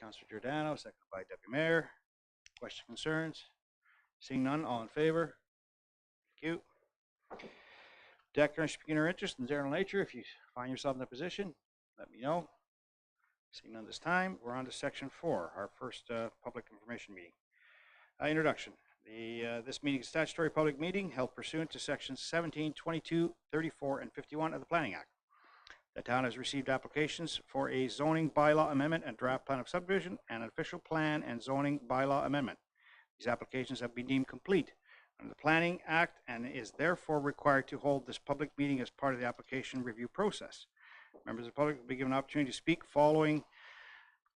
Councillor Giordano, seconded by Deputy Mayor. Questions, concerns? Seeing none, all in favor? Thank you. Declaration speaking your interest in general nature. If you find yourself in that position, let me know. Seeing none this time, we're on to section 4, our first public information meeting. Introduction. This meeting is a statutory public meeting held pursuant to sections 17, 22, 34, and 51 of the Planning Act. The town has received applications for a zoning bylaw amendment and draft plan of subdivision and an official plan and zoning bylaw amendment. These applications have been deemed complete under the Planning Act and is therefore required to hold this public meeting as part of the application review process. Members of the public will be given an opportunity to speak following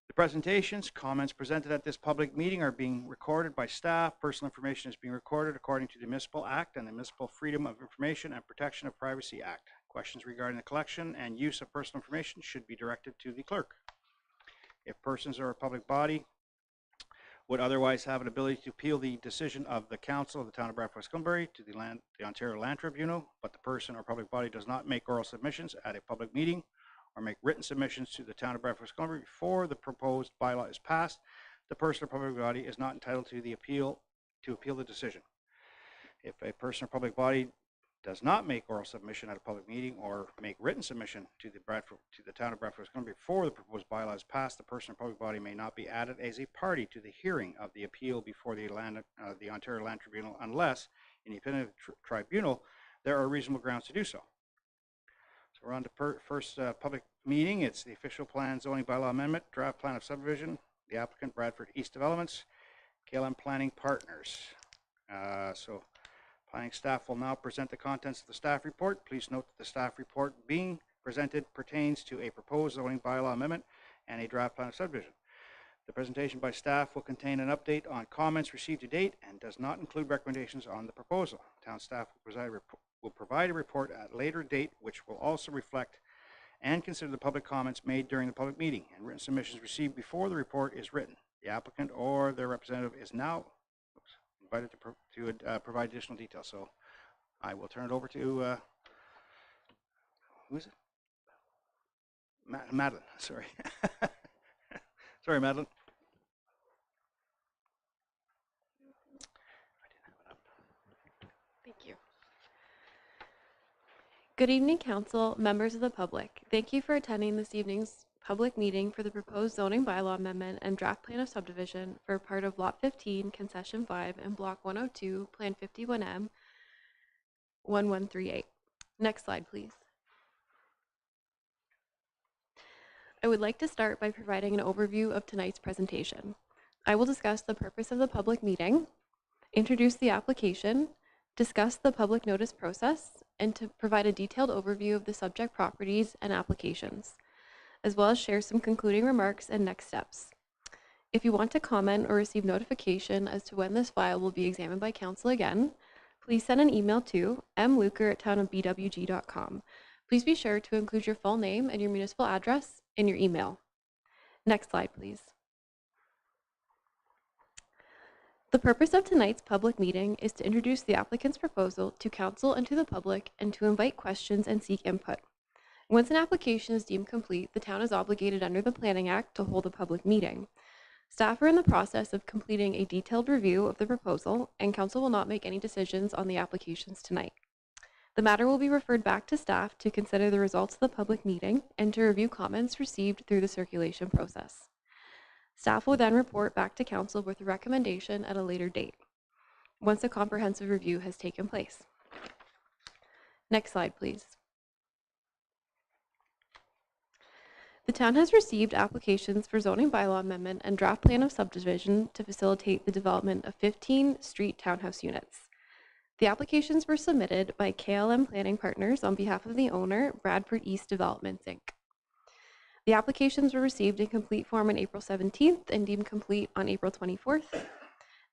the presentations. Comments presented at this public meeting are being recorded by staff. Personal information is being recorded according to the Municipal Act and the Municipal Freedom of Information and Protection of Privacy Act. Questions regarding the collection and use of personal information should be directed to the clerk. If persons or a public body would otherwise have an ability to appeal the decision of the Council of the Town of Bradford, Gwillimbury to the Ontario Land Tribunal, but the person or public body does not make oral submissions at a public meeting or make written submissions to the Town of Bradford, Gwillimbury before the proposed bylaw is passed, the person or public body is not entitled to appeal the decision. If a person or public body does not make oral submission at a public meeting or make written submission to the Town of Bradford before the proposed bylaw is passed, the person or public body may not be added as a party to the hearing of the appeal before the Ontario Land Tribunal unless, in the opinion of the tribunal, there are reasonable grounds to do so. So we're on to first public meeting. It's the official plan zoning bylaw amendment, draft plan of subdivision, the applicant Bradford East Developments, KLM Planning Partners. Planning staff will now present the contents of the staff report. Please note that the staff report being presented pertains to a proposed zoning bylaw amendment and a draft plan of subdivision. The presentation by staff will contain an update on comments received to date and does not include recommendations on the proposal. Town staff will provide a report at a later date which will also reflect and consider the public comments made during the public meeting and written submissions received before the report is written. The applicant or their representative is now invited to provide additional details. So I will turn it over to, who is it? Madeline, sorry. Sorry, Madeline. Thank you. Good evening, Council, members of the public. Thank you for attending this evening's public meeting for the proposed zoning bylaw amendment and draft plan of subdivision for part of Lot 15, Concession 5, and Block 102, Plan 51M, 1138. Next slide, please. I would like to start by providing an overview of tonight's presentation. I will discuss the purpose of the public meeting, introduce the application, discuss the public notice process, and to provide a detailed overview of the subject properties and applications, as well as share some concluding remarks and next steps. If you want to comment or receive notification as to when this file will be examined by Council again, please send an email to mluker@townofbwg.com. Please be sure to include your full name and your municipal address in your email. Next slide, please. The purpose of tonight's public meeting is to introduce the applicant's proposal to Council and to the public and to invite questions and seek input. Once an application is deemed complete, the town is obligated under the Planning Act to hold a public meeting. Staff are in the process of completing a detailed review of the proposal, and Council will not make any decisions on the applications tonight. The matter will be referred back to staff to consider the results of the public meeting and to review comments received through the circulation process. Staff will then report back to Council with a recommendation at a later date, once a comprehensive review has taken place. Next slide, please. The town has received applications for zoning bylaw amendment and draft plan of subdivision to facilitate the development of 15 street townhouse units. The applications were submitted by KLM Planning Partners on behalf of the owner, Bradford East Developments, Inc. The applications were received in complete form on April 17th and deemed complete on April 24th.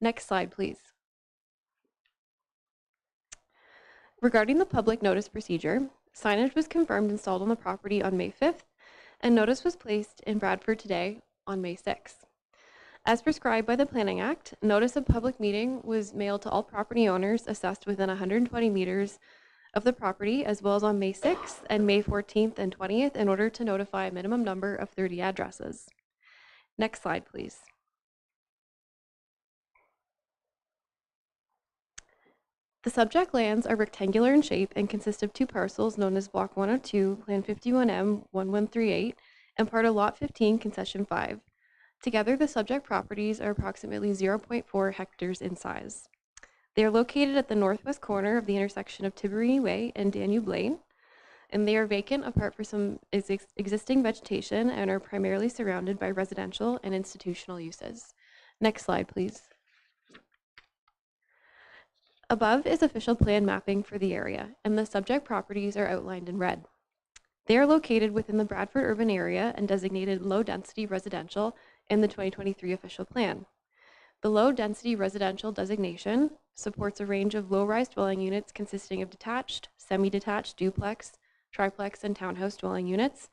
Next slide, please. Regarding the public notice procedure, signage was confirmed installed on the property on May 5th, and notice was placed in Bradford today on May 6th. As prescribed by the Planning Act, notice of public meeting was mailed to all property owners assessed within 120 meters of the property, as well as on May 6th and May 14th and 20th, in order to notify a minimum number of 30 addresses. Next slide, please. The subject lands are rectangular in shape and consist of two parcels known as Block 102, Plan 51M 1138, and part of Lot 15, Concession 5. Together, the subject properties are approximately 0.4 hectares in size. They are located at the northwest corner of the intersection of Tiburon Way and Danube Lane, and they are vacant apart from some existing vegetation and are primarily surrounded by residential and institutional uses. Next slide, please. Above is official plan mapping for the area, and the subject properties are outlined in red. They are located within the Bradford urban area and designated low-density residential in the 2023 official plan. The low-density residential designation supports a range of low-rise dwelling units consisting of detached, semi-detached, duplex, triplex, and townhouse dwelling units,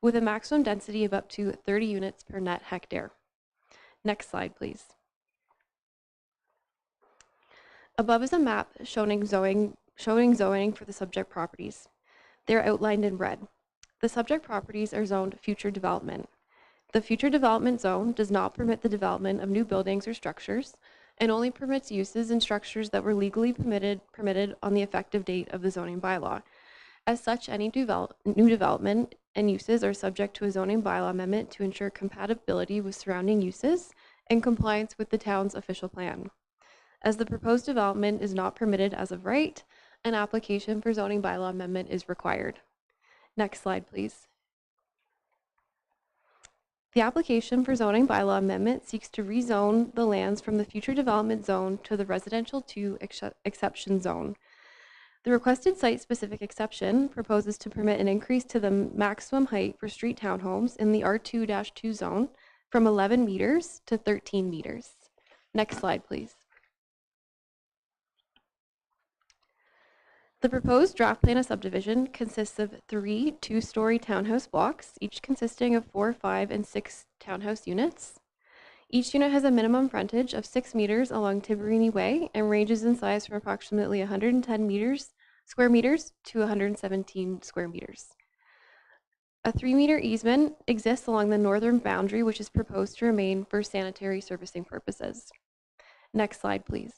with a maximum density of up to 30 units per net hectare. Next slide, please. Above is a map showing zoning for the subject properties. They are outlined in red. The subject properties are zoned future development. The future development zone does not permit the development of new buildings or structures and only permits uses and structures that were legally permitted on the effective date of the zoning bylaw. As such, any new development and uses are subject to a zoning bylaw amendment to ensure compatibility with surrounding uses and compliance with the town's official plan. As the proposed development is not permitted as of right, an application for zoning bylaw amendment is required. Next slide, please. The application for zoning bylaw amendment seeks to rezone the lands from the future development zone to the residential 2 exception zone. The requested site-specific exception proposes to permit an increase to the maximum height for street townhomes in the R2-2 zone from 11 meters to 13 meters. Next slide, please. The proposed draft plan of subdivision consists of 3 two-story townhouse blocks, each consisting of 4, 5, and 6 townhouse units. Each unit has a minimum frontage of 6 meters along Tiburon Way and ranges in size from approximately 110 square meters to 117 square meters. A 3-meter easement exists along the northern boundary, which is proposed to remain for sanitary servicing purposes. Next slide, please.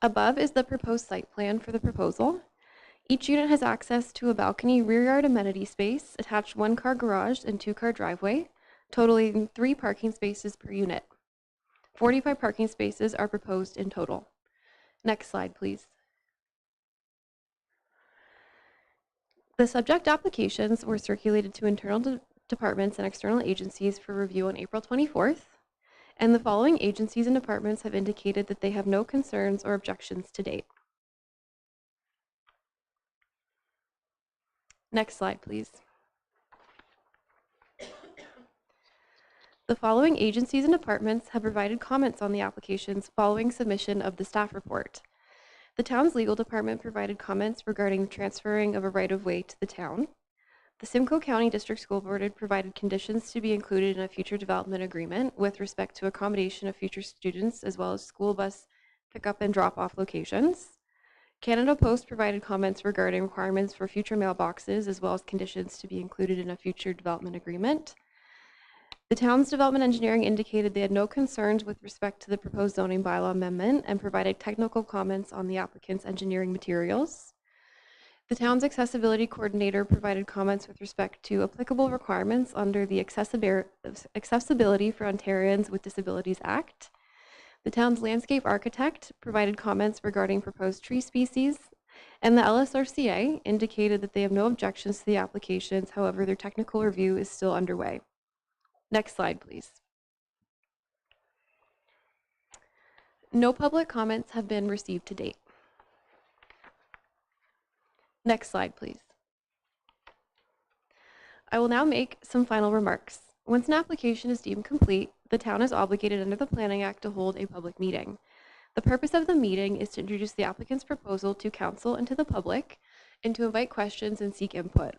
Above is the proposed site plan for the proposal. Each unit has access to a balcony rear yard amenity space, attached 1-car garage and 2-car driveway, totaling 3 parking spaces per unit. 45 parking spaces are proposed in total. Next slide, please. The subject applications were circulated to internal departments and external agencies for review on April 24th. And the following agencies and departments have indicated that they have no concerns or objections to date. Next slide, please. The following agencies and departments have provided comments on the applications following submission of the staff report. The town's legal department provided comments regarding the transferring of a right-of-way to the town. The Simcoe County District School Board had provided conditions to be included in a future development agreement with respect to accommodation of future students as well as school bus pickup and drop-off locations. Canada Post provided comments regarding requirements for future mailboxes as well as conditions to be included in a future development agreement. The town's development engineering indicated they had no concerns with respect to the proposed zoning bylaw amendment and provided technical comments on the applicant's engineering materials. The town's accessibility coordinator provided comments with respect to applicable requirements under the Accessibility for Ontarians with Disabilities Act. The town's landscape architect provided comments regarding proposed tree species, and the LSRCA indicated that they have no objections to the applications. However, their technical review is still underway. Next slide, please. No public comments have been received to date. Next slide, please. I will now make some final remarks. Once an application is deemed complete, the town is obligated under the Planning Act to hold a public meeting. The purpose of the meeting is to introduce the applicant's proposal to council and to the public, and to invite questions and seek input.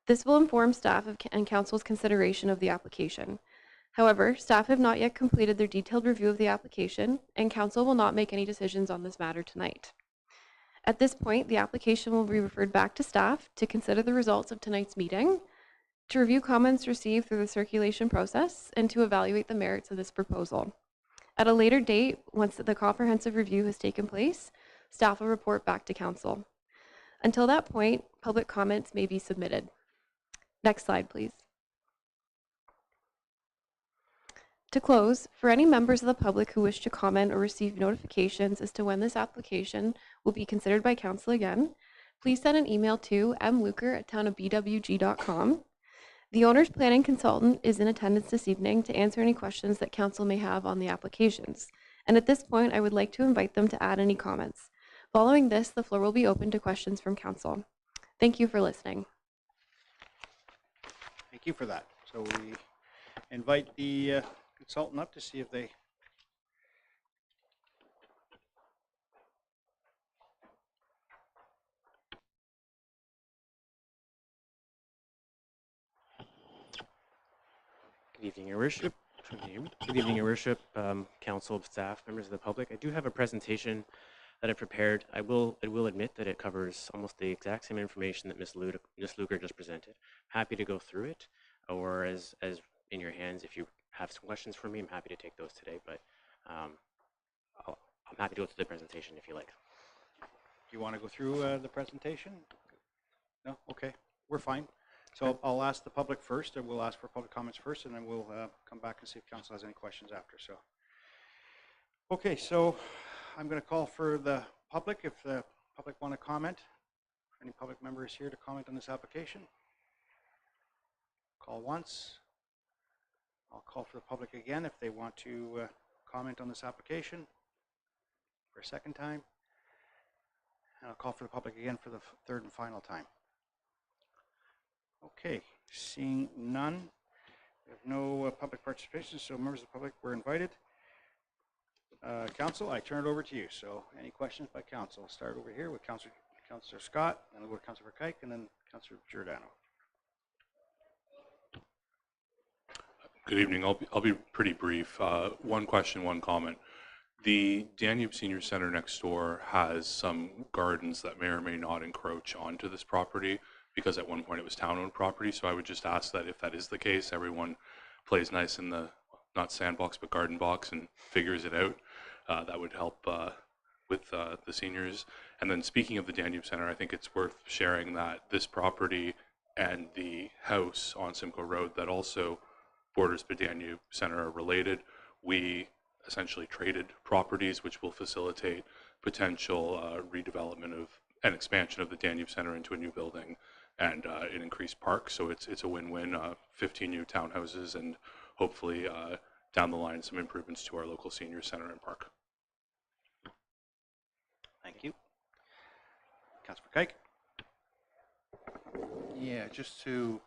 This will inform staff and council's consideration of the application. However, staff have not yet completed their detailed review of the application, and council will not make any decisions on this matter tonight. At this point, the application will be referred back to staff to consider the results of tonight's meeting, to review comments received through the circulation process, and to evaluate the merits of this proposal. At a later date, once the comprehensive review has taken place, staff will report back to council. Until that point, public comments may be submitted. Next slide, please. To close, for any members of the public who wish to comment or receive notifications as to when this application will be considered by council again, please send an email to mluker@townofbwg.com. The owner's planning consultant is in attendance this evening to answer any questions that council may have on the applications. And at this point, I would like to invite them to add any comments. Following this, the floor will be open to questions from council. Thank you for listening. Thank you for that. So we invite the consultant up to see if they Good evening, Your Worship. Good evening, Your Worship, council, staff, members of the public. I do have a presentation that I prepared. I will admit that it covers almost the exact same information that Ms. Luker just presented. Happy to go through it, or as in your hands, if you have some questions for me, I'm happy to take those today. But I'm happy to go through the presentation if you like. Do you want to go through the presentation? No? Okay, we're fine. So I'll ask the public first, and we'll ask for public comments first, and then we'll come back and see if council has any questions after. So, okay, so I'm going to call for the public. If the public want to comment, any public members here to comment on this application? Call once. I'll call for the public again if they want to comment on this application for a second time. And I'll call for the public again for the third and final time. Okay, seeing none, we have no public participation, so members of the public were invited. Council, I turn it over to you. So any questions by council? I'll start over here with Councillor Scott, and I'll go to Councillor Kike, and then Councillor Giordano. Good evening. I'll be pretty brief. One question, one comment. The Danube Senior Center next door has some gardens that may or may not encroach onto this property, because at one point it was town-owned property. So I would just ask that if that is the case, everyone plays nice in the, not sandbox, but garden box and figures it out. That would help with the seniors. And then speaking of the Danube Center, I think it's worth sharing that this property and the house on Simcoe Road that also borders the Danube Center are related. We essentially traded properties, which will facilitate potential redevelopment of and expansion of the Danube Center into a new building and an increased park. So it's a win-win, 15 new townhouses and hopefully down the line some improvements to our local senior center and park. Thank you. Councillor Kike. Yeah, just to,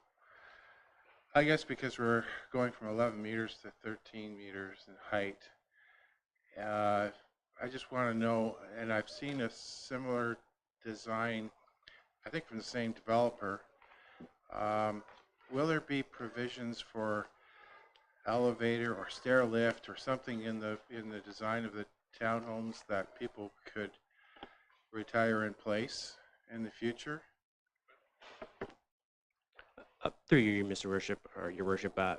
I guess because we're going from 11 meters to 13 meters in height, I just want to know, and I've seen a similar design, I think from the same developer, will there be provisions for elevator or stair lift or something in the design of the townhomes that people could retire in place in the future? Through you, Mr. Worship, or Your Worship, I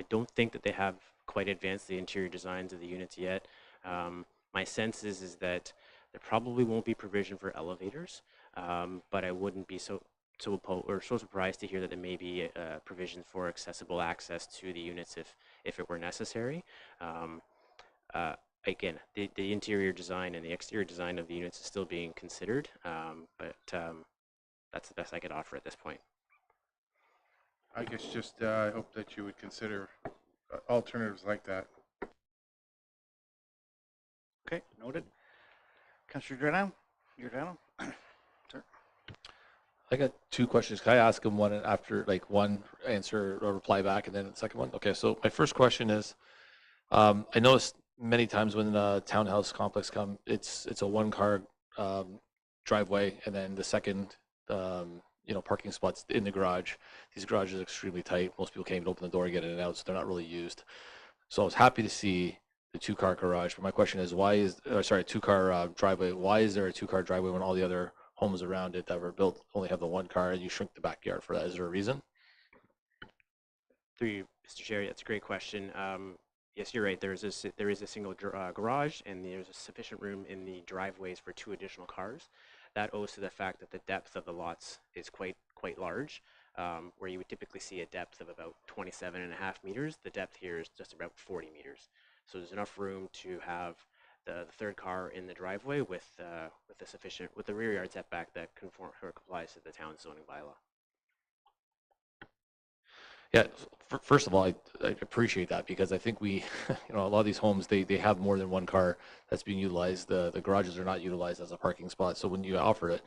don't think that they have quite advanced the interior designs of the units yet. My sense is that there probably won't be provision for elevators, but I wouldn't be so surprised to hear that there may be provision for accessible access to the units if it were necessary. Again, the interior design and the exterior design of the units is still being considered, but that's the best I could offer at this point. I guess just I hope that you would consider alternatives like that. Okay, noted. Councillor Giordano. Sir. I got two questions. Can I ask them one after, like one answer or reply back, and then the second one? Okay, so my first question is, I noticed many times when the townhouse complex come, it's a one-car driveway, and then the second, parking spots in the garage. These garages are extremely tight. Most people can't even open the door and get in and out, so they're not really used. So I was happy to see the two-car garage, but my question is, two-car driveway. Why is there a two-car driveway when all the other homes around it that were built only have the one car, and you shrink the backyard for that? Is there a reason? Through you, Mr. Chair, that's a great question. Yes, you're right. There is a single garage, and there's a sufficient room in the driveways for 2 additional cars. That owes to the fact that the depth of the lots is quite large, where you would typically see a depth of about 27.5 meters. The depth here is just about 40 meters. So there's enough room to have the third car in the driveway with the rear yard setback that complies to the town zoning bylaw. Yeah, first of all, I appreciate that because I think we, a lot of these homes, they have more than one car that's being utilized. The garages are not utilized as a parking spot. So when you offer it,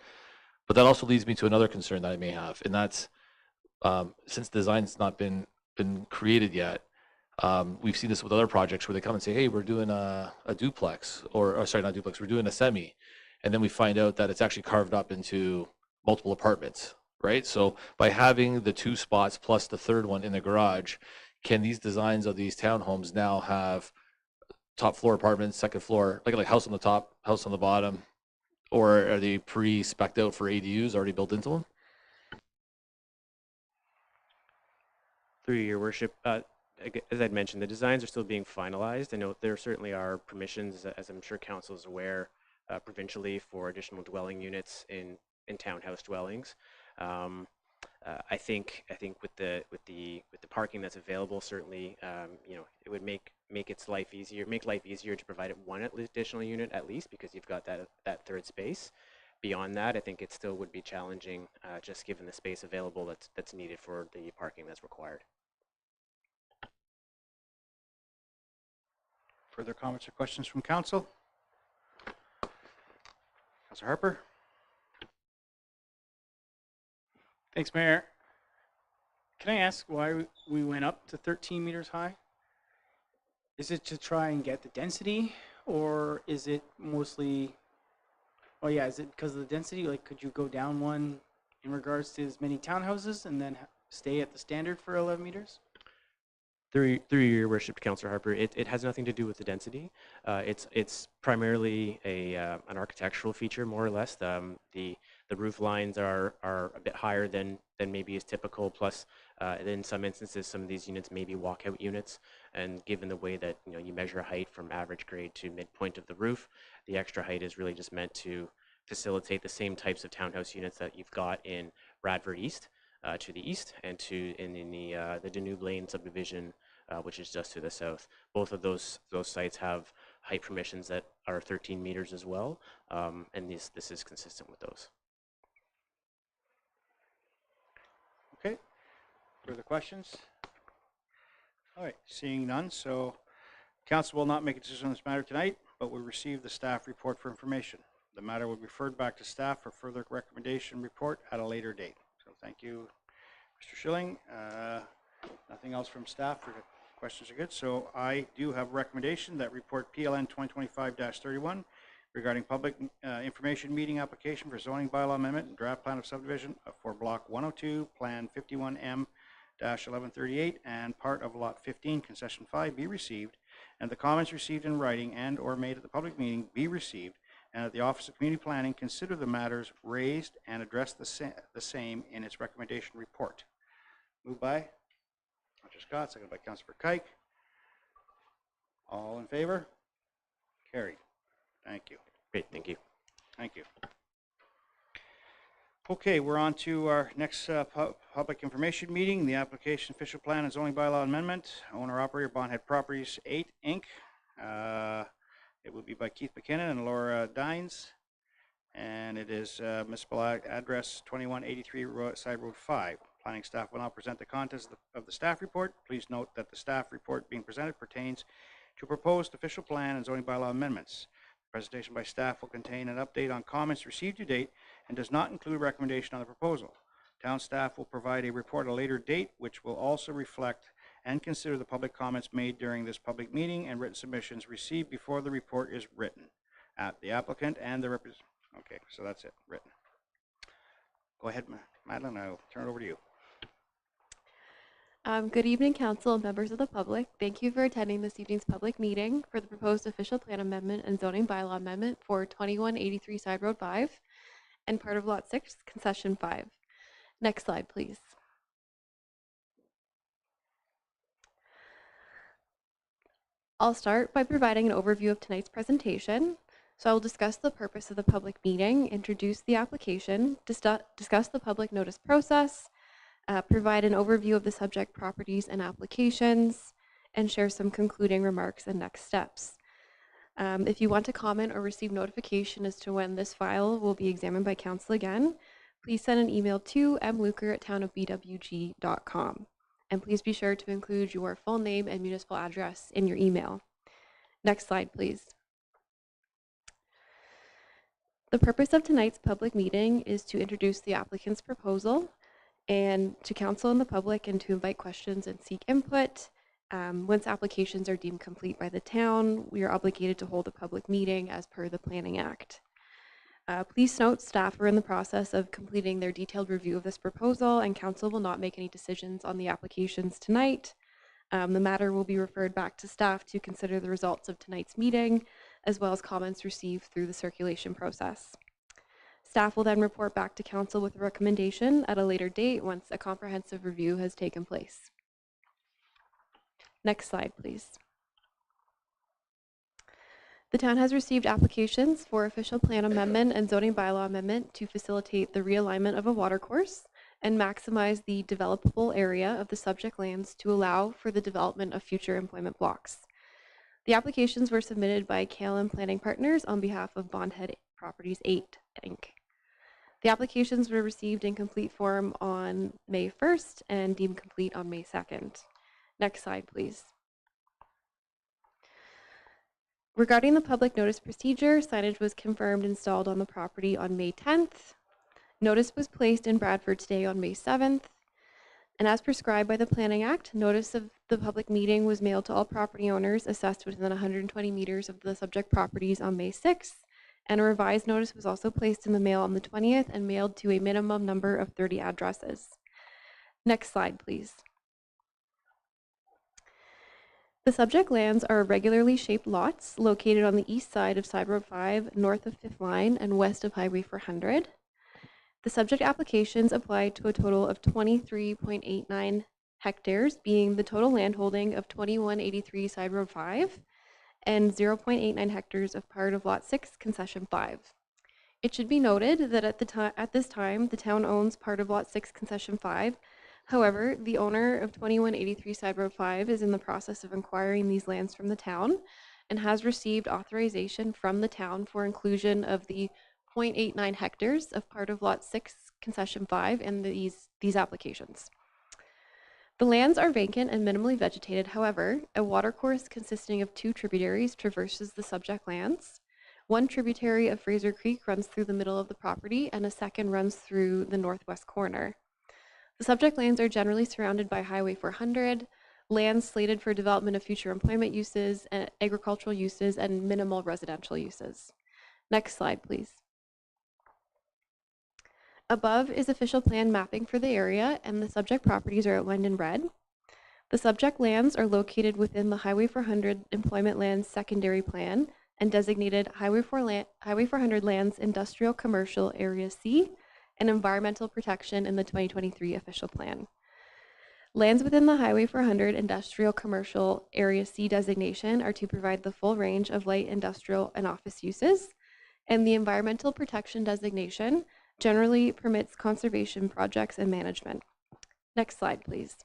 but that also leads me to another concern that I may have, and that's since design's not been created yet, we've seen this with other projects where they come and say, hey, we're doing a duplex, or sorry, not duplex, we're doing a semi, and then we find out that it's actually carved up into multiple apartments. Right, so by having the 2 spots plus the third one in the garage, can these designs of these townhomes now have top floor apartments, second floor, like house on the top, house on the bottom, or are they pre-spec'd out for ADUs already built into them? Through your worship, as I'd mentioned, the designs are still being finalized. I know there certainly are permissions, as I'm sure council is aware, provincially for additional dwelling units in townhouse dwellings. I think with the parking that's available, certainly, it would make life easier to provide 1 additional unit at least, because you've got that third space. Beyond that, I think it still would be challenging, just given the space available that's needed for the parking that's required. Further comments or questions from council? Councilor Harper? Thanks, Mayor. Can I ask why we went up to 13 meters high? Is it to try and get the density, or is it mostly, oh yeah, is it because of the density? Like, could you go down one in regards to as many townhouses and then stay at the standard for 11 meters? Through your worship, Councillor Harper, it has nothing to do with the density. It's primarily an architectural feature, more or less. The roof lines are a bit higher than maybe is typical. Plus, in some instances, some of these units may be walkout units, and given the way that you measure height from average grade to midpoint of the roof, the extra height is really just meant to facilitate the same types of townhouse units that you've got in Bradford East. To the east, and in the Danube Lane subdivision, which is just to the south. Both of those sites have height permissions that are 13 meters as well, and this is consistent with those. Okay. Further questions? All right, seeing none, so council will not make a decision on this matter tonight, but will receive the staff report for information. The matter will be referred back to staff for further recommendation report at a later date. So thank you, Mr. Schilling. Nothing else from staff. Questions are good. So I do have a recommendation that report PLN 2025-31 regarding public information meeting application for zoning bylaw amendment and draft plan of subdivision for block 102, plan 51M-1138 and part of lot 15, concession 5 be received, and the comments received in writing and or made at the public meeting be received, and that the Office of Community Planning consider the matters raised and address the same in its recommendation report. Moved by Councilor Scott, seconded by Councilor Kike. All in favor? Carried. Thank you. Great, thank you. Thank you. Okay, we're on to our next public information meeting, the application official plan and zoning bylaw amendment, owner operator Bondhead Properties 8 Inc. It will be by Keith McKinnon and Laura Dines, and it is municipal address 2183 Side Road 5. Planning staff will now present the contents of the staff report. Please note that the staff report being presented pertains to proposed official plan and zoning bylaw amendments. The presentation by staff will contain an update on comments received to date and does not include a recommendation on the proposal. Town staff will provide a report at a later date, which will also reflect and consider the public comments made during this public meeting and written submissions received before the report is written at the applicant and the representative. Okay, so that's it, written. Go ahead, Madeline, I'll turn it over to you. Good evening, council and members of the public. Thank you for attending this evening's public meeting for the proposed official plan amendment and zoning bylaw amendment for 2183 Side Road 5 and part of Lot 6, Concession 5. Next slide, please. I'll start by providing an overview of tonight's presentation. So I will discuss the purpose of the public meeting, introduce the application, discuss the public notice process, provide an overview of the subject properties and applications, and share some concluding remarks and next steps. If you want to comment or receive notification as to when this file will be examined by council again, please send an email to mluker@townofbwg.com. And please be sure to include your full name and municipal address in your email. Next slide, please. The purpose of tonight's public meeting is to introduce the applicant's proposal and to council and the public, and to invite questions and seek input. Once applications are deemed complete by the town, we are obligated to hold a public meeting as per the Planning Act. Please note, staff are in the process of completing their detailed review of this proposal, and council will not make any decisions on the applications tonight. The matter will be referred back to staff to consider the results of tonight's meeting, as well as comments received through the circulation process. Staff will then report back to council with a recommendation at a later date once a comprehensive review has taken place. Next slide, please. The town has received applications for official plan amendment and zoning bylaw amendment to facilitate the realignment of a watercourse and maximize the developable area of the subject lands to allow for the development of future employment blocks. The applications were submitted by KLM Planning Partners on behalf of Bondhead Properties 8, Inc. The applications were received in complete form on May 1st and deemed complete on May 2nd. Next slide, please. Regarding the public notice procedure, signage was confirmed installed on the property on May 10th. Notice was placed in Bradford today on May 7th. And as prescribed by the Planning Act, notice of the public meeting was mailed to all property owners assessed within 120 meters of the subject properties on May 6th. And a revised notice was also placed in the mail on the 20th and mailed to a minimum number of 30 addresses. Next slide, please. The subject lands are regularly shaped lots located on the east side of Side Road 5, north of 5th Line, and west of Highway 400. The subject applications apply to a total of 23.89 hectares, being the total landholding of 2183 Side Road 5 and 0.89 hectares of part of Lot 6, Concession 5. It should be noted that at this time, the town owns part of Lot 6, Concession 5. However, the owner of 2183 Side Road 5 is in the process of acquiring these lands from the town and has received authorization from the town for inclusion of the 0.89 hectares of part of Lot 6, Concession 5 in these applications. The lands are vacant and minimally vegetated. However, a watercourse consisting of 2 tributaries traverses the subject lands. One tributary of Fraser Creek runs through the middle of the property, and a second runs through the northwest corner. The subject lands are generally surrounded by Highway 400, lands slated for development of future employment uses, agricultural uses, and minimal residential uses. Next slide, please. Above is official plan mapping for the area, and the subject properties are outlined in red. The subject lands are located within the Highway 400 Employment Lands Secondary Plan and designated Highway 400 Lands Industrial Commercial Area C and Environmental Protection in the 2023 official plan. Lands within the Highway 400 Industrial Commercial Area C designation are to provide the full range of light industrial and office uses, and the Environmental Protection designation generally permits conservation projects and management. Next slide, please.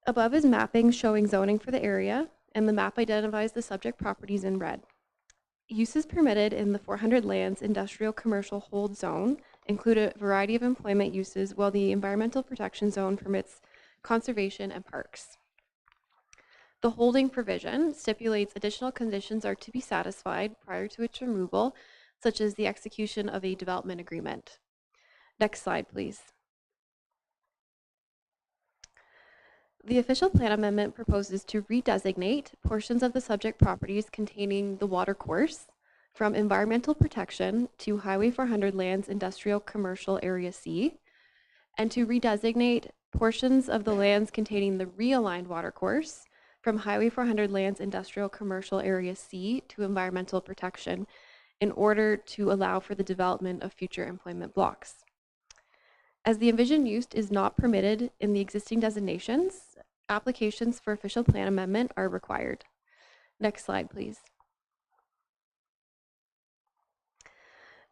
Above is mapping showing zoning for the area, and the map identifies the subject properties in red. Uses permitted in the 400 Lands Industrial Commercial Hold Zone include a variety of employment uses, while the Environmental Protection Zone permits conservation and parks. The holding provision stipulates additional conditions are to be satisfied prior to its removal, such as the execution of a development agreement. Next slide, please. The official plan amendment proposes to redesignate portions of the subject properties containing the watercourse from environmental protection to Highway 400 Lands Industrial Commercial Area C, and to redesignate portions of the lands containing the realigned watercourse from Highway 400 Lands Industrial Commercial Area C to environmental protection in order to allow for the development of future employment blocks. As the envisioned use is not permitted in the existing designations, applications for official plan amendment are required. Next slide, please.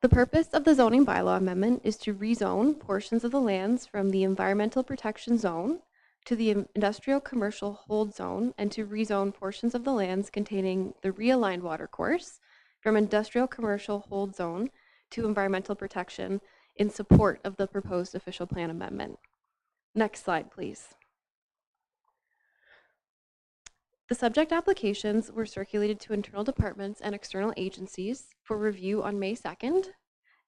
The purpose of the zoning bylaw amendment is to rezone portions of the lands from the environmental protection zone to the industrial commercial hold zone, and to rezone portions of the lands containing the realigned watercourse from industrial commercial hold zone to environmental protection in support of the proposed official plan amendment. Next slide, please. The subject applications were circulated to internal departments and external agencies for review on May 2nd,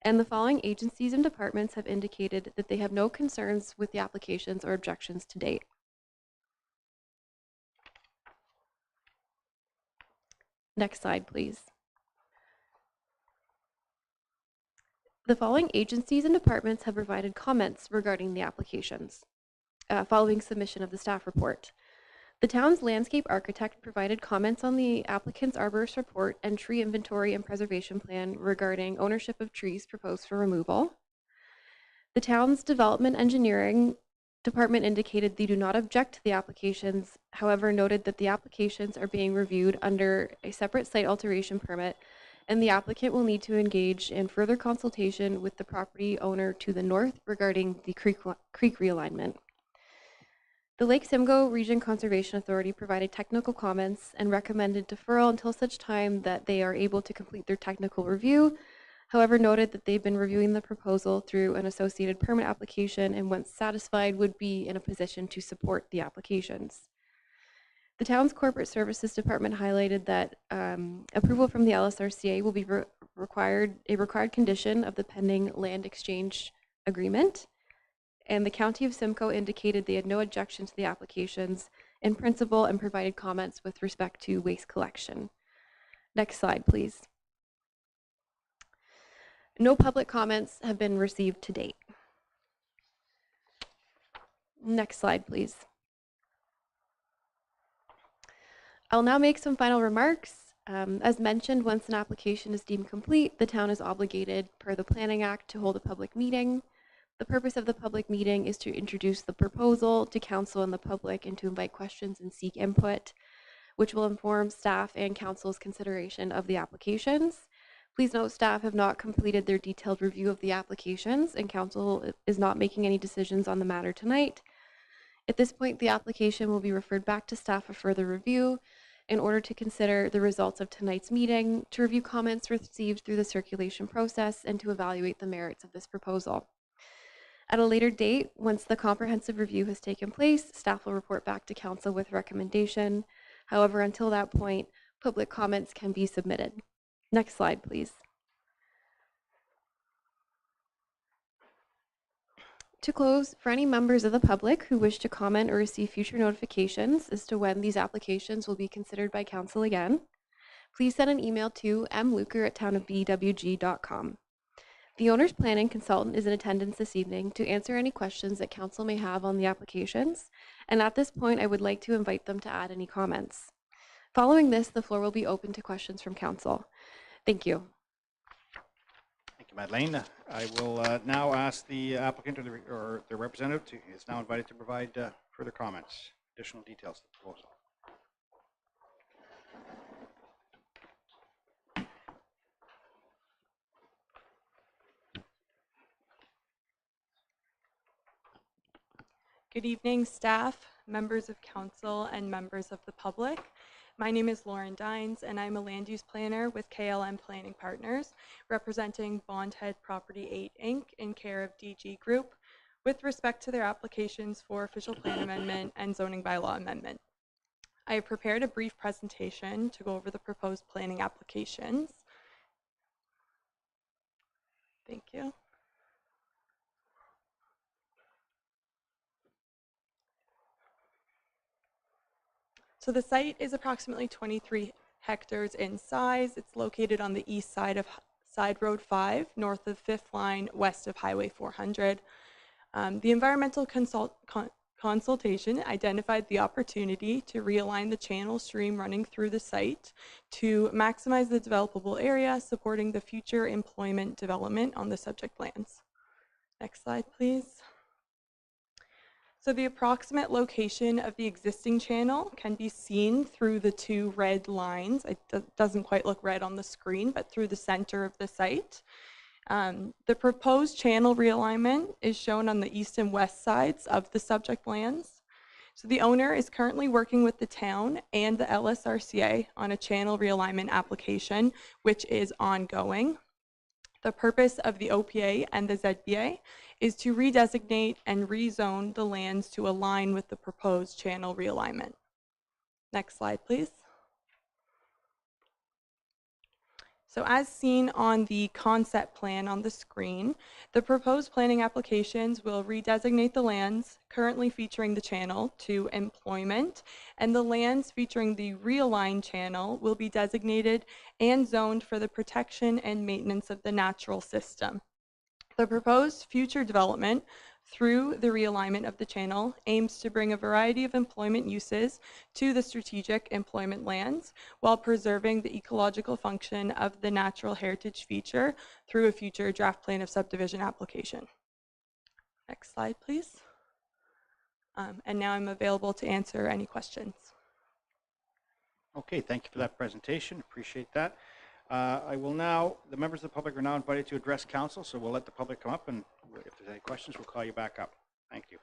and the following agencies and departments have indicated that they have no concerns with the applications or objections to date. Next slide, please. The following agencies and departments have provided comments regarding the applications following submission of the staff report. The town's landscape architect provided comments on the applicant's arborist report and tree inventory and preservation plan regarding ownership of trees proposed for removal. The town's development engineering department indicated they do not object to the applications, however noted that the applications are being reviewed under a separate site alteration permit, and the applicant will need to engage in further consultation with the property owner to the north regarding the creek realignment. The Lake Simcoe Region Conservation Authority provided technical comments and recommended deferral until such time that they are able to complete their technical review. However, noted that they've been reviewing the proposal through an associated permit application, and once satisfied would be in a position to support the applications. The town's corporate services department highlighted that approval from the LSRCA will be a required condition of the pending land exchange agreement. And the County of Simcoe indicated they had no objection to the applications in principle and provided comments with respect to waste collection. Next slide, please. No public comments have been received to date. Next slide, please. I'll now make some final remarks. As mentioned, once an application is deemed complete, the town is obligated per the Planning Act to hold a public meeting. The purpose of the public meeting is to introduce the proposal to council and the public and to invite questions and seek input, which will inform staff and council's consideration of the applications. Please note staff have not completed their detailed review of the applications, and council is not making any decisions on the matter tonight. At this point, the application will be referred back to staff for further review in order to consider the results of tonight's meeting, to review comments received through the circulation process, and to evaluate the merits of this proposal. At a later date, once the comprehensive review has taken place, staff will report back to council with recommendation. However, until that point, public comments can be submitted. Next slide, please. To close, for any members of the public who wish to comment or receive future notifications as to when these applications will be considered by council again, please send an email to mluker@townofbwg.com. The owner's planning consultant is in attendance this evening to answer any questions that council may have on the applications, and at this point I would like to invite them to add any comments. Following this, the floor will be open to questions from council. Thank you. Thank you, Madeleine. I will now ask the applicant or the representative is now invited to provide further comments, additional details to the proposal. Good evening, staff, members of council, and members of the public. My name is Lauren Dines, and I'm a land use planner with KLM Planning Partners, representing Bondhead Property 8, Inc. in care of DG Group, with respect to their applications for official plan amendment and zoning bylaw amendment. I have prepared a brief presentation to go over the proposed planning applications. Thank you. So the site is approximately 23 hectares in size. It's located on the east side of Side Road 5, north of 5th Line, west of Highway 400. The environmental consultation identified the opportunity to realign the channel stream running through the site to maximize the developable area, supporting the future employment development on the subject lands. Next slide, please. So the approximate location of the existing channel can be seen through the two red lines. It doesn't quite look red on the screen, but through the center of the site. The proposed channel realignment is shown on the east and west sides of the subject lands. So the owner is currently working with the town and the LSRCA on a channel realignment application, which is ongoing. The purpose of the OPA and the ZBA is to redesignate and rezone the lands to align with the proposed channel realignment. Next slide, please. So as seen on the concept plan on the screen, the proposed planning applications will redesignate the lands currently featuring the channel to employment, and the lands featuring the realigned channel will be designated and zoned for the protection and maintenance of the natural system. The proposed future development through the realignment of the channel aims to bring a variety of employment uses to the strategic employment lands while preserving the ecological function of the natural heritage feature through a future draft plan of subdivision application. Next slide, please. And now I'm available to answer any questions. Okay, thank you for that presentation. Appreciate that. The members of the public are now invited to address council, so we'll let the public come up, and if there's any questions, we'll call you back up. Thank you.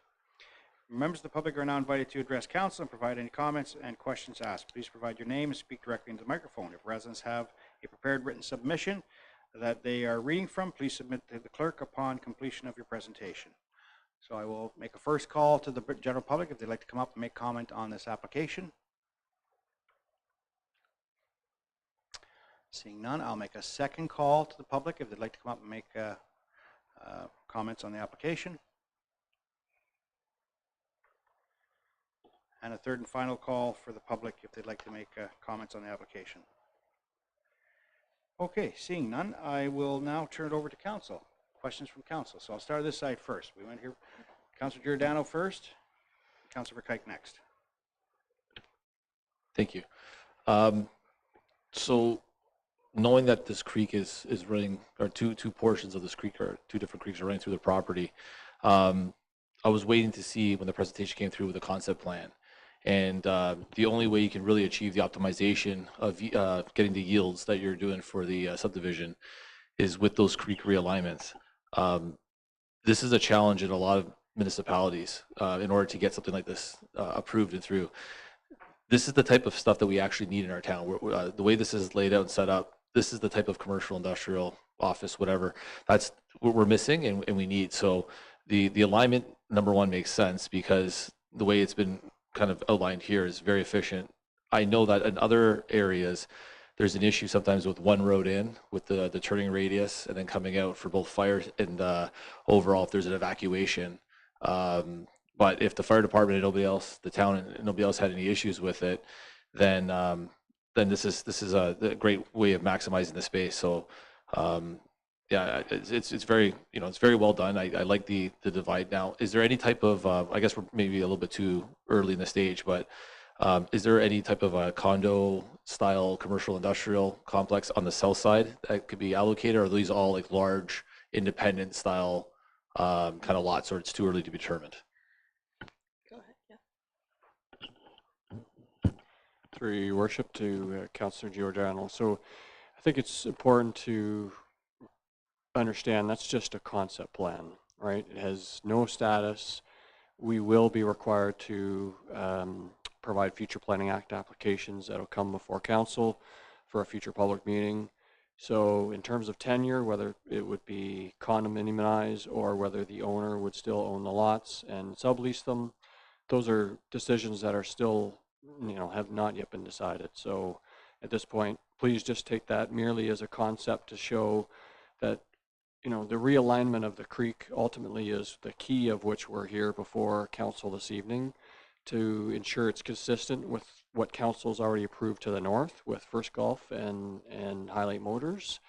Members of the public are now invited to address council and provide any comments and questions asked. Please provide your name and speak directly into the microphone. If residents have a prepared written submission that they are reading from, please submit to the clerk upon completion of your presentation. So I will make a first call to the general public if they'd like to come up and make comment on this application. Seeing none, I'll make a second call to the public if they'd like to come up and make comments on the application. And a third and final call for the public if they'd like to make comments on the application. Okay, seeing none, I will now turn it over to council. Questions from council. So I'll start this side first. We went here, Councilor Giordano first, Councilor Kike next. Thank you. So knowing that this creek is running, or two portions of this creek, or two different creeks are running through the property, I was waiting to see when the presentation came through with the concept plan. And the only way you can really achieve the optimization of getting the yields that you're doing for the subdivision is with those creek realignments. This is a challenge in a lot of municipalities in order to get something like this approved and through. This is the type of stuff that we actually need in our town. The way this is laid out and set up, this is the type of commercial, industrial, office, whatever. That's what we're missing and we need. So the alignment, number one, makes sense because the way it's been kind of outlined here is very efficient. I know that in other areas, there's an issue sometimes with one road in, with the turning radius, and then coming out for both fire and overall if there's an evacuation. But if the fire department and nobody else, the town and nobody else had any issues with it, then this is a great way of maximizing the space. So yeah, it's very, it's very well done. I like the divide. Now, is there any type of I guess we're maybe a little bit too early in the stage, but is there any type of a condo style commercial industrial complex on the south side that could be allocated, or are these all like large independent style kind of lots, or it's too early to be determined? Go ahead, yeah. Through your worship to Councillor Giordano. So I think it's important to understand that's just a concept plan, right? It has no status. We will be required to provide future planning act applications that will come before council for a future public meeting. So in terms of tenure, whether it would be condominiumized or whether the owner would still own the lots and sublease them, those are decisions that are still, have not yet been decided. So at this point, please just take that merely as a concept to show that the realignment of the creek ultimately is the key of which we're here before council this evening to ensure it's consistent with what council's already approved to the north with First Gulf and Highlight Motors,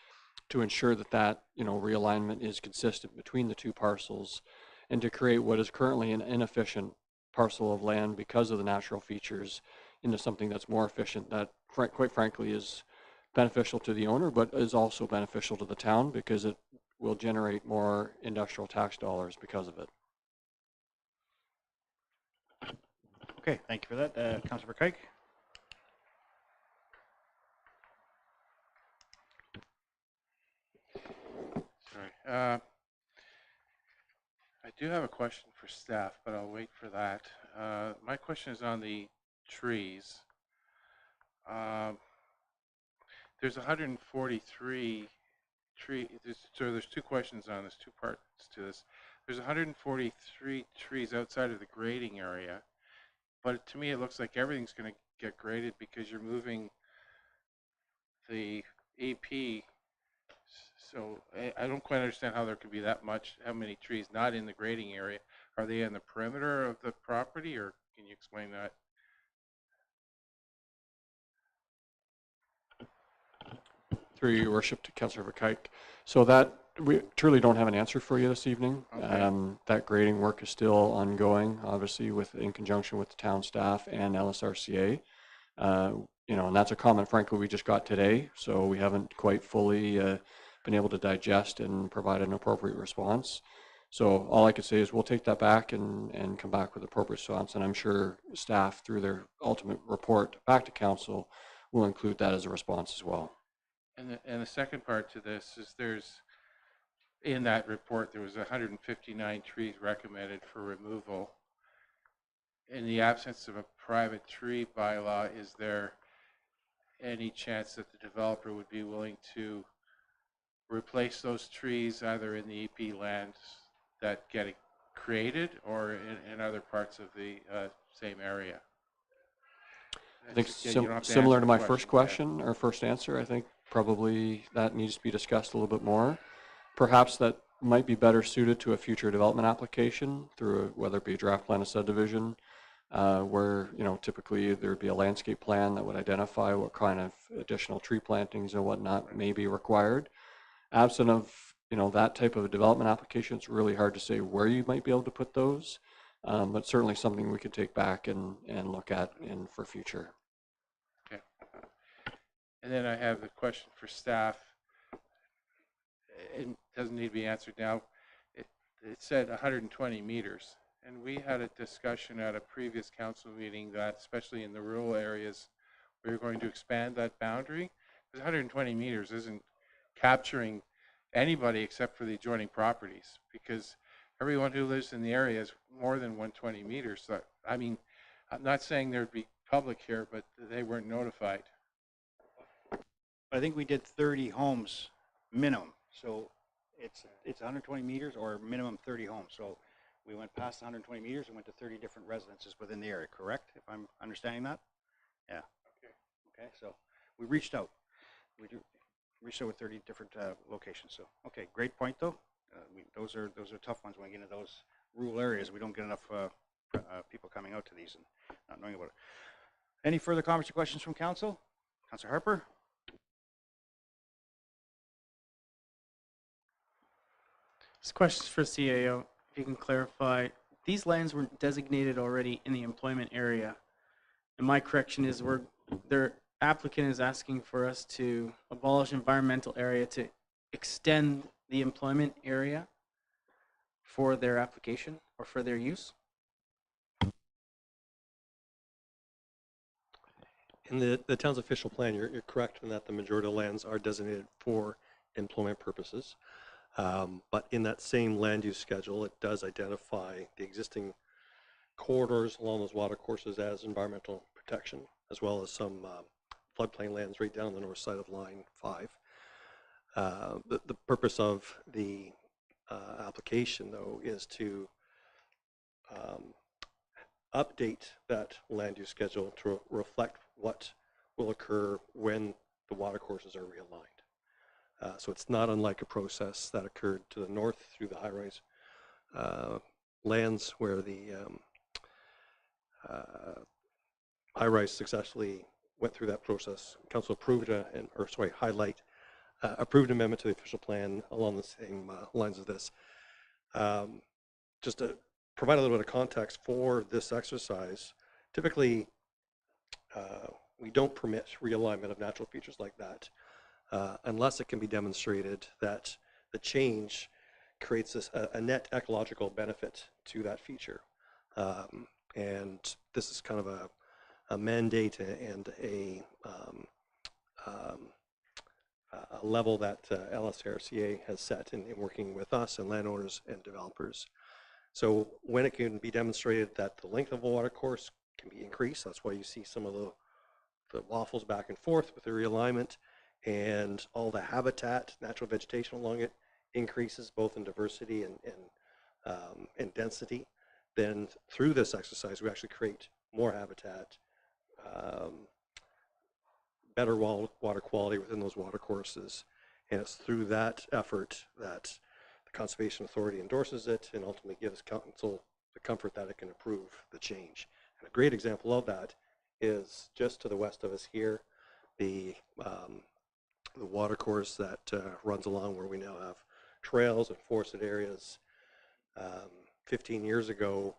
to ensure that realignment is consistent between the two parcels, and to create what is currently an inefficient parcel of land because of the natural features into something that's more efficient, that quite frankly is beneficial to the owner, but is also beneficial to the town because it will generate more industrial tax dollars because of it. Okay, thank you for that. Councilor Kike? Sorry. I do have a question for staff, but I'll wait for that. My question is on the trees. There's 143 so there's two questions on this, two parts to this. There's 143 trees outside of the grading area, but to me it looks like everything's going to get graded because you're moving the AP. So I don't quite understand how there could be that much, how many trees not in the grading area. Are they in the perimeter of the property, or can you explain that? Through your worship to Councillor Verkuyk. So that, we truly don't have an answer for you this evening. Okay. That grading work is still ongoing, obviously in conjunction with the town staff and LSRCA. You know, and that's a comment, frankly, we just got today, so we haven't quite fully been able to digest and provide an appropriate response. So all I could say is we'll take that back and come back with appropriate response, and I'm sure staff, through their ultimate report back to council, will include that as a response as well. And the second part to this is in that report, there was 159 trees recommended for removal. In the absence of a private tree bylaw, is there any chance that the developer would be willing to replace those trees either in the EP lands that get created or in other parts of the same area? I think You don't have to similar answer to the my first yeah. question or first answer, I think probably that needs to be discussed a little bit more. Perhaps that might be better suited to a future development application through whether it be a draft plan of subdivision, where, you know, typically there would be a landscape plan that would identify what kind of additional tree plantings and whatnot may be required. Absent of, you know, that type of a development application, it's really hard to say where you might be able to put those, but certainly something we could take back and look at for future. Okay. And then I have a question for staff. It doesn't need to be answered now. It said 120 meters. And we had a discussion at a previous council meeting that, especially in the rural areas, we were going to expand that boundary. Because 120 meters isn't capturing anybody except for the adjoining properties, because everyone who lives in the area is more than 120 meters. So, I mean, I'm not saying there'd be public here, but they weren't notified. I think we did 30 homes minimum. So it's 120 meters or minimum 30 homes. So we went past 120 meters and went to 30 different residences within the area, correct? If I'm understanding that? Yeah. Okay, so we reached out. We reached out with 30 different locations. So, okay, great point though. Those are tough ones when we get into those rural areas. We don't get enough people coming out to these and not knowing about it. Any further comments or questions from council? Councilor Harper? This question is for CAO. If you can clarify, these lands were designated already in the employment area. And my correction is their applicant is asking for us to abolish environmental area to extend the employment area for their application or for their use. In the town's official plan, you're correct in that the majority of lands are designated for employment purposes. But in that same land use schedule, it does identify the existing corridors along those water courses as environmental protection, as well as some floodplain lands right down the north side of line 5. The purpose of the application, though, is to update that land use schedule to reflect what will occur when the water courses are realigned. So it's not unlike a process that occurred to the north through the high-rise lands, where the high-rise successfully went through that process. Council approved approved amendment to the official plan along the same lines of this. Just to provide a little bit of context for this exercise, typically we don't permit realignment of natural features like that unless it can be demonstrated that the change creates a net ecological benefit to that feature. And this is kind of a mandate and a level that LSRCA has set in working with us and landowners and developers. So when it can be demonstrated that the length of a water course can be increased, that's why you see some of the waffles back and forth with the realignment, and all the habitat, natural vegetation along it increases both in diversity and density. Then through this exercise, we actually create more habitat, better water quality within those water courses. And it's through that effort that the Conservation Authority endorses it and ultimately gives council the comfort that it can approve the change. And a great example of that is just to the west of us here, the water course that runs along where we now have trails and forested areas. 15 years ago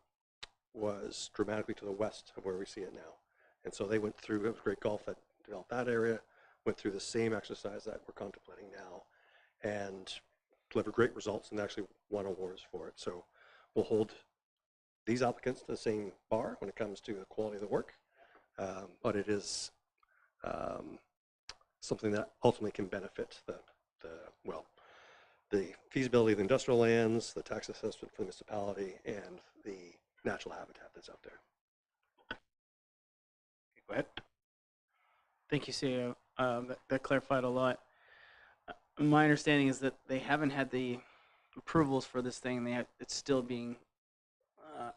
was dramatically to the west of where we see it now. And so they went through, it was Great Gulf that developed that area, went through the same exercise that we're contemplating now, and delivered great results and actually won awards for it. So we'll hold these applicants to the same bar when it comes to the quality of the work, but it is something that ultimately can benefit the feasibility of the industrial lands, the tax assessment for the municipality, and the natural habitat that's out there. Okay, go ahead. Thank you, CEO. That clarified a lot. My understanding is that they haven't had the approvals for this thing. It's still being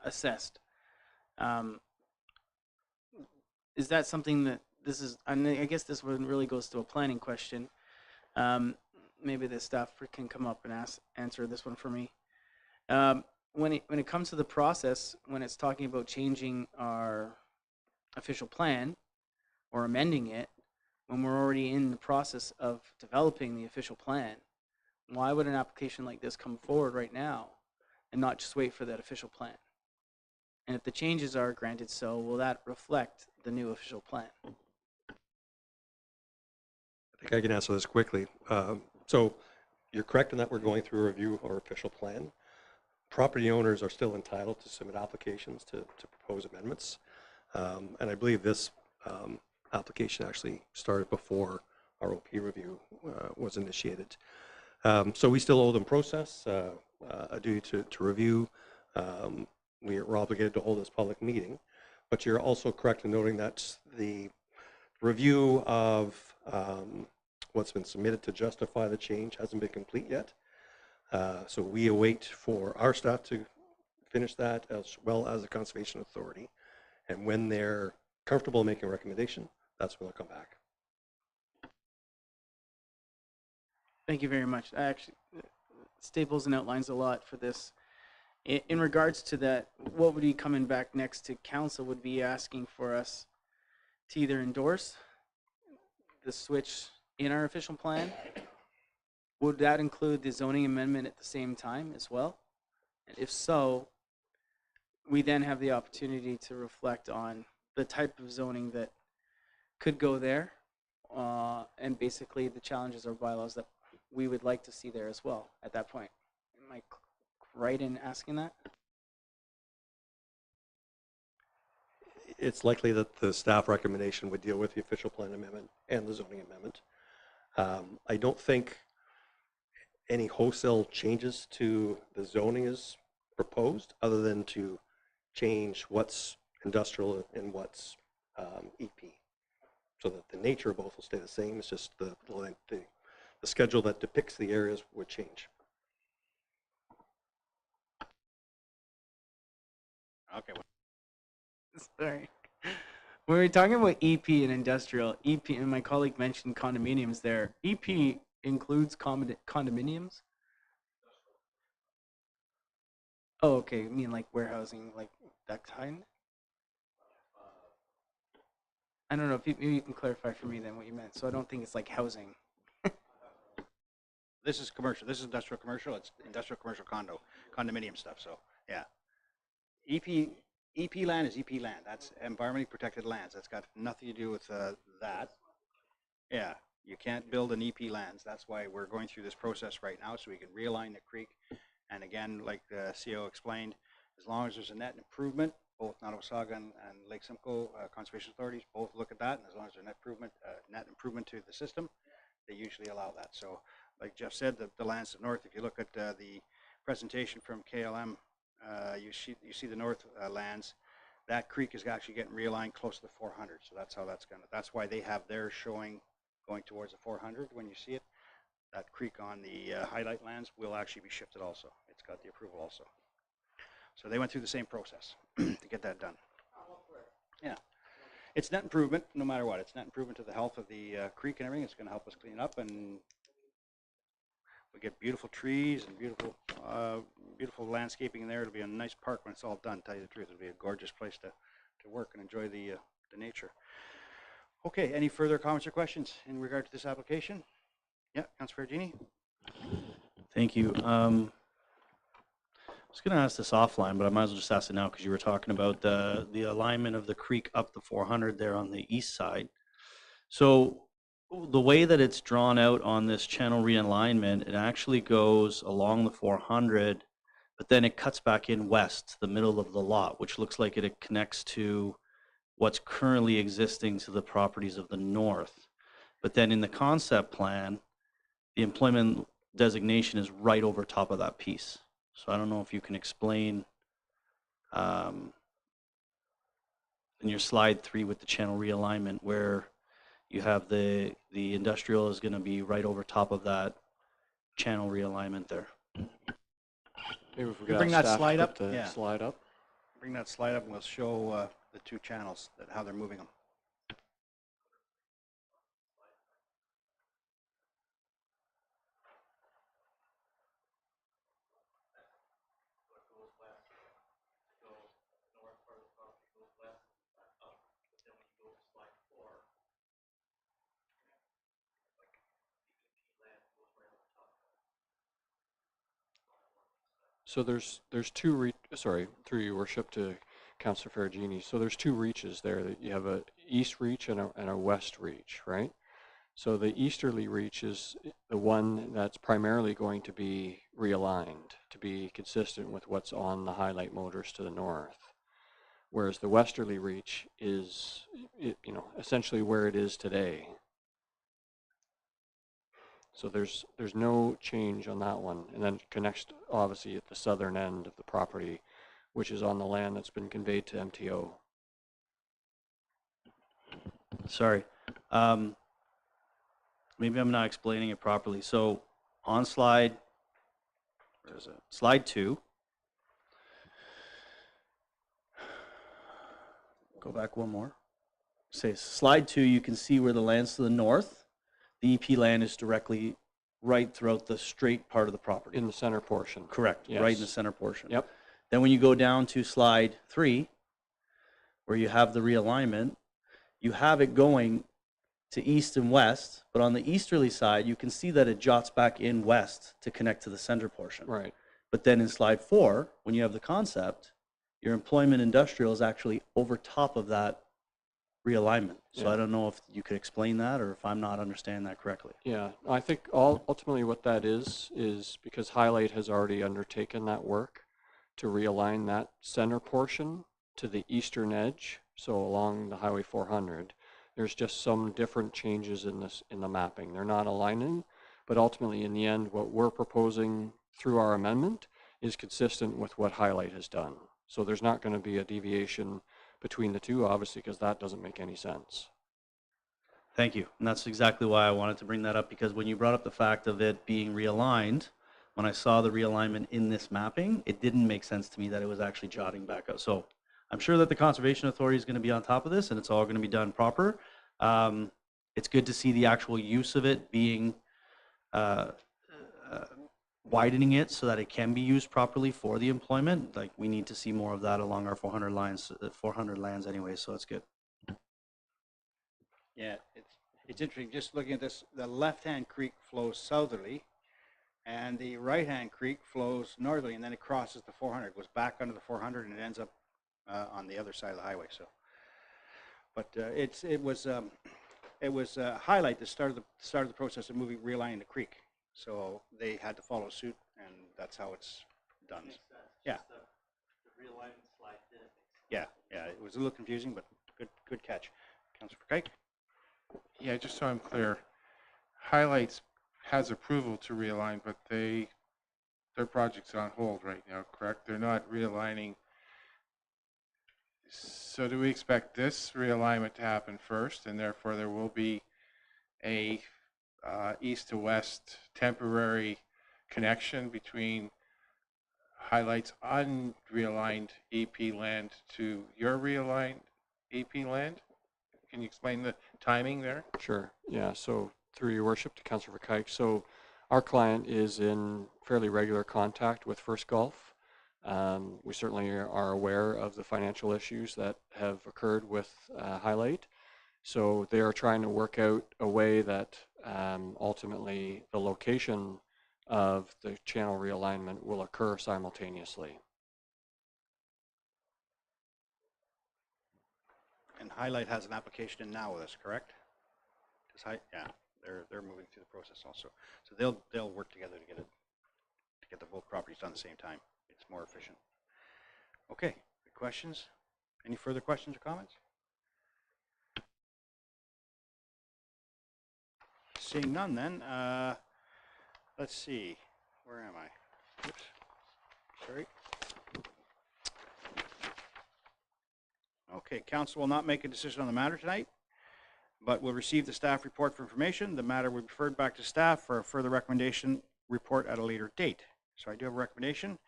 assessed. Is that something that this is? I guess this one really goes to a planning question. Maybe the staff can come up and answer this one for me. When it comes to the process, when it's talking about changing our official plan or amending it, when we're already in the process of developing the official plan, why would an application like this come forward right now and not just wait for that official plan? And if the changes are granted so, will that reflect the new official plan? I think I can answer this quickly. So you're correct in that we're going through a review of our official plan. Property owners are still entitled to submit applications to propose amendments. And I believe this application actually started before our OP review was initiated. So we still owe them process, a duty to review. We are obligated to hold this public meeting. But you're also correct in noting that the review of what's been submitted to justify the change hasn't been complete yet. So we await for our staff to finish that, as well as the Conservation Authority. And when they're comfortable making a recommendation, that's when they'll come back. Thank you very much. Actually, staples and outlines a lot for this. In regards to that, what would be coming back next to council would be asking for us to either endorse the switch in our official plan. Would that include the zoning amendment at the same time as well? And if so, we then have the opportunity to reflect on the type of zoning that could go there, and basically the challenges or bylaws that we would like to see there as well at that point. Am I right in asking that? It's likely that the staff recommendation would deal with the official plan amendment and the zoning amendment. I don't think any wholesale changes to the zoning is proposed, other than to change what's industrial and what's EP, so that the nature of both will stay the same. It's just the schedule that depicts the areas would change. Okay. Sorry. When we're talking about EP and industrial, EP, and my colleague mentioned condominiums there, EP includes condominiums? Oh, okay. You mean like warehousing, like that kind? I don't know. If maybe you can clarify for me then what you meant. So I don't think it's like housing. This is commercial. This is industrial commercial. It's industrial commercial condominium stuff. So yeah, EP land is EP land. That's environmentally protected lands. That's got nothing to do with that. Yeah, you can't build an EP lands. That's why we're going through this process right now, so we can realign the creek. And again, like the CO explained, as long as there's a net improvement both Nottawasaga and Lake Simcoe conservation authorities both look at that, and as long as there's net improvement to the system, they usually allow that. So, like Jeff said, the lands to the north, if you look at the presentation from KLM, you see the north lands. That creek is actually getting realigned close to the 400. So that's how that's why they have theirs showing going towards the 400 when you see it. That creek on the highlight lands will actually be shifted also. It's got the approval also. So they went through the same process to get that done. Yeah. It's net improvement no matter what. It's net improvement to the health of the creek and everything. It's going to help us clean up, and we get beautiful trees and beautiful landscaping in there. It'll be a nice park when it's all done, to tell you the truth. It'll be a gorgeous place to work and enjoy the nature. Okay, any further comments or questions in regard to this application? Yeah, Councilor Ferragini. Thank you. I was going to ask this offline, but I might as well just ask it now because you were talking about the alignment of the creek up the 400 there on the east side. So the way that it's drawn out on this channel realignment, it actually goes along the 400, but then it cuts back in west to the middle of the lot, which looks like it connects to what's currently existing to the properties of the north. But then in the concept plan, the employment designation is right over top of that piece. So I don't know if you can explain in your slide 3 with the channel realignment where you have the industrial is going to be right over top of that channel realignment there. Maybe if we Bring could that have staff slide put up. the Yeah. slide up. Bring that slide up and we'll show the two channels, how they're moving them. So there's two sorry, through your worship to Councillor Ferragini. So there's two reaches there. That you have a east reach and a west reach, right? So the easterly reach is the one that's primarily going to be realigned to be consistent with what's on the highlight motors to the north. Whereas the westerly reach is, essentially where it is today. So there's no change on that one, and then it connects obviously at the southern end of the property, which is on the land that's been conveyed to MTO. Sorry. Maybe I'm not explaining it properly. So on slide, where is it? Slide 2. Go back one more. Say slide 2, you can see where the land's to the north. The EP land is directly right throughout the straight part of the property. In the center portion. Correct, Yes. right in the center portion. Yep. Then when you go down to slide 3, where you have the realignment, you have it going to east and west, but on the easterly side, you can see that it jots back in west to connect to the center portion. Right. But then in slide 4, when you have the concept, your employment industrial is actually over top of that realignment. So Yeah. I don't know if you could explain that or if I'm not understanding that correctly. Yeah, I think ultimately what that is because Highlight has already undertaken that work to realign that center portion to the eastern edge, so along the Highway 400. There's just some different changes in the mapping. They're not aligning, but ultimately in the end, what we're proposing through our amendment is consistent with what Highlight has done. So there's not going to be a deviation between the two, obviously, because that doesn't make any sense. Thank you. And that's exactly why I wanted to bring that up, because when you brought up the fact of it being realigned, when I saw the realignment in this mapping, it didn't make sense to me that it was actually jotting back out. So I'm sure that the Conservation Authority is going to be on top of this and it's all going to be done proper. It's good to see the actual use of it being widening it so that it can be used properly for the employment. Like, we need to see more of that along our 400 lines, 400 lands anyway, so it's good. Yeah, it's interesting. Just looking at this, the left-hand creek flows southerly, and the right-hand creek flows northerly, and then it crosses the 400, goes back under the 400, and it ends up on the other side of the highway. So, but it was Highlight that started the process of realigning the creek. So they had to follow suit, and that's how it's done. Yeah. Yeah, it was a little confusing, but good catch. Councillor Kike? Yeah, just so I'm clear, Highlights has approval to realign, but their project's on hold right now, correct? They're not realigning. So do we expect this realignment to happen first, and therefore there will be a east to west temporary connection between Highlights unrealigned EP land to your realigned EP land? Can you explain the timing there? Sure. Yeah. So through your worship to Councillor Kike. So our client is in fairly regular contact with First Gulf. We certainly are aware of the financial issues that have occurred with Highlight. So they are trying to work out a way that ultimately the location of the channel realignment will occur simultaneously. And Highlight has an application in now with us, correct? Yeah, they're moving through the process also. So they'll work together to get the both properties done at the same time. It's more efficient. Okay, questions? Any further questions or comments? Seeing none then, let's see, where am I? Oops, sorry. Okay, council will not make a decision on the matter tonight, but will receive the staff report for information. The matter will be referred back to staff for a further recommendation report at a later date. So I do have a recommendation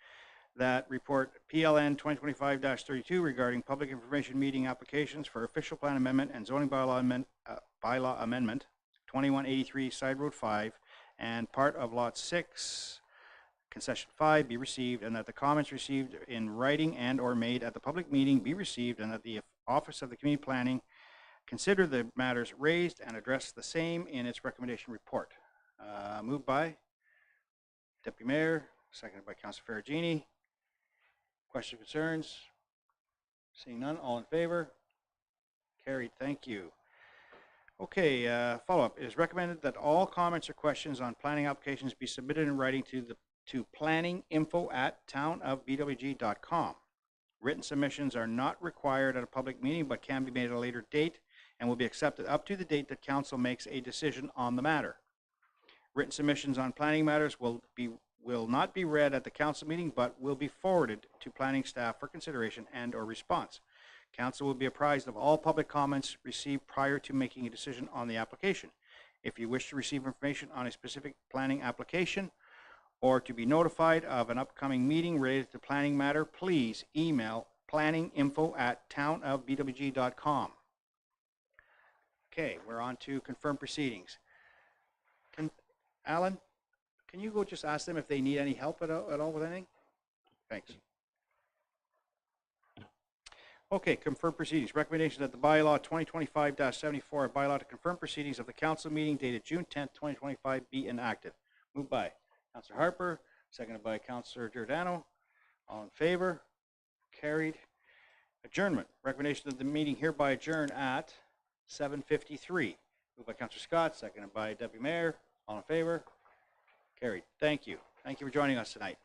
that report PLN 2025-32 regarding public information meeting applications for official plan amendment and zoning bylaw amendment 2183 Side Road 5 and part of Lot 6 Concession 5 be received, and that the comments received in writing and or made at the public meeting be received, and that the Office of the Community Planning consider the matters raised and address the same in its recommendation report. Moved by Deputy Mayor, seconded by Councillor Ferragini. Questions, concerns? Seeing none, all in favor? Carried, thank you. Okay, follow-up. It is recommended that all comments or questions on planning applications be submitted in writing to planninginfo@townofbwg.com. Written submissions are not required at a public meeting, but can be made at a later date and will be accepted up to the date that council makes a decision on the matter. Written submissions on planning matters will not be read at the council meeting, but will be forwarded to planning staff for consideration and or response. Council will be apprised of all public comments received prior to making a decision on the application. If you wish to receive information on a specific planning application or to be notified of an upcoming meeting related to planning matter, please email planninginfo@townofbwg.com. Okay, we're on to confirmed proceedings. Alan, can you go just ask them if they need any help at all with anything? Thanks. Okay, confirmed proceedings. Recommendation that the bylaw 2025-74, a bylaw to confirm proceedings of the council meeting dated June 10th, 2025 be enacted. Moved by Councillor Harper, seconded by Councillor Giordano. All in favor? Carried. Adjournment. Recommendation that the meeting hereby adjourn at 7:53. Moved by Councillor Scott, seconded by Deputy Mayor. All in favor? Carried. Thank you. Thank you for joining us tonight.